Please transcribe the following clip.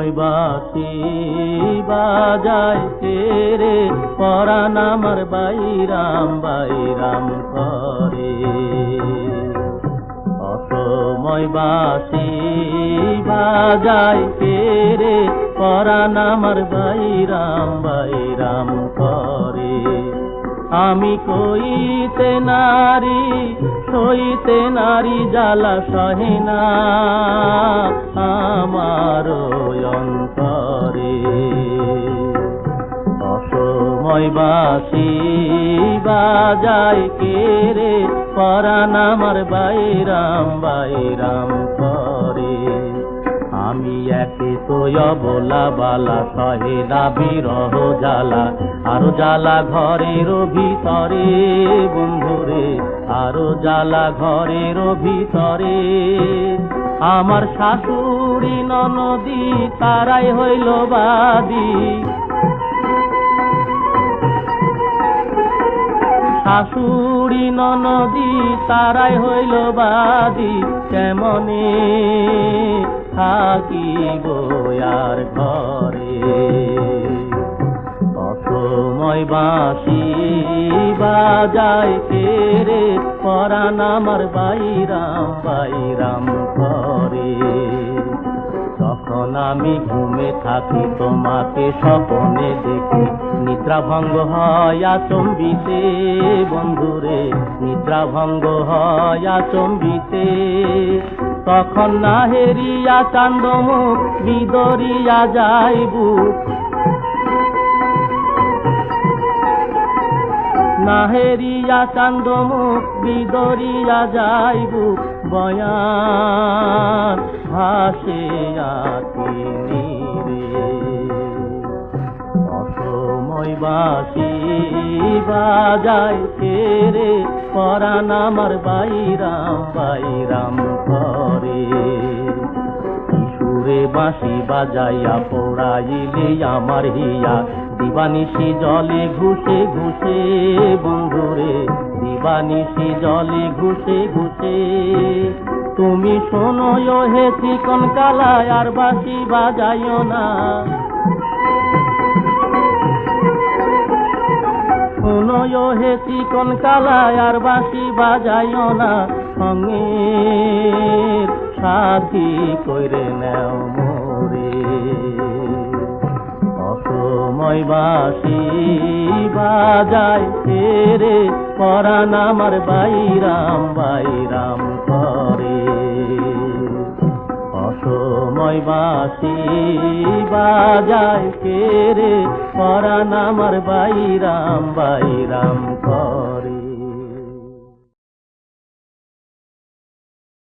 অসময় বাঁশি বাজায় কে রে, পরাণ আমার বাইরাম বাইরাম করে। অসময় বাঁশি বাজায় কে রে, পরাণ আমার বাইরাম বাইরাম করে। আমি কইতে নারী সইতে নারী জ্বালা সহে না আমার অন্তরে। অসময় বাঁশি বাজায় কে রে, পরাণ আমার বাইরাম বাইরাম করে। আমি একে তো অবলা বালা সহে না বিরহ জ্বালা, আরো জ্বালা ঘরের ভিতরে বন্ধুরে, আরো জ্বালা ঘরের ভিতরে। আমার শাশুড়ি ননদি তারাই হইল বাদী, শাশুড়ি ননদি তারাই হইল বাদী। কেমনে থাকিব আর ঘরে। অসময় বাঁশি বাজায় কে রে, পরাণ আমার বাইরাম বাইরাম করে। তখন আমি ঘুমে থাকি তোমাকে স্বপ্নে দেখি, নিদ্রা ভঙ্গ হয় আচম্বিতে বন্ধুরে, নিদ্রা ভঙ্গ হয় আচম্বিতে। তখন না হেরিয়া চান্দমুখ বিদরিয়া যাইব, না হেরিয়া চান্দমুখ বিদরিয়া যাইব। বয়ান ভাসে আতিনি রে। অসময় বাঁশি বাজায় কে রে, পরাণ আমার বাইরাম বাইরাম করে। সুরে বাঁশি বাজাইয়া পোড়াইলে আমার হিয়া, দিবানিশি জলে ঘুষে ঘুষে বন্ধুরে, দিবানিশি জলে ঘুষে ঘুষে। তুমি শোনো হে চিকন কালা আর বাঁশি বাজাইও না, শোনো হে চিকন কালা আর বাঁশি বাজাইও না। সঙ্গের সাথী কইরে নেও মোরে। অসময় বাঁশি বাজায় কে রে, পরাণ আমার বাইরাম বাইরাম করে। অসময় বাঁশি বাজায় কে রে, পরাণ আমার বাইরাম বাইরাম করে।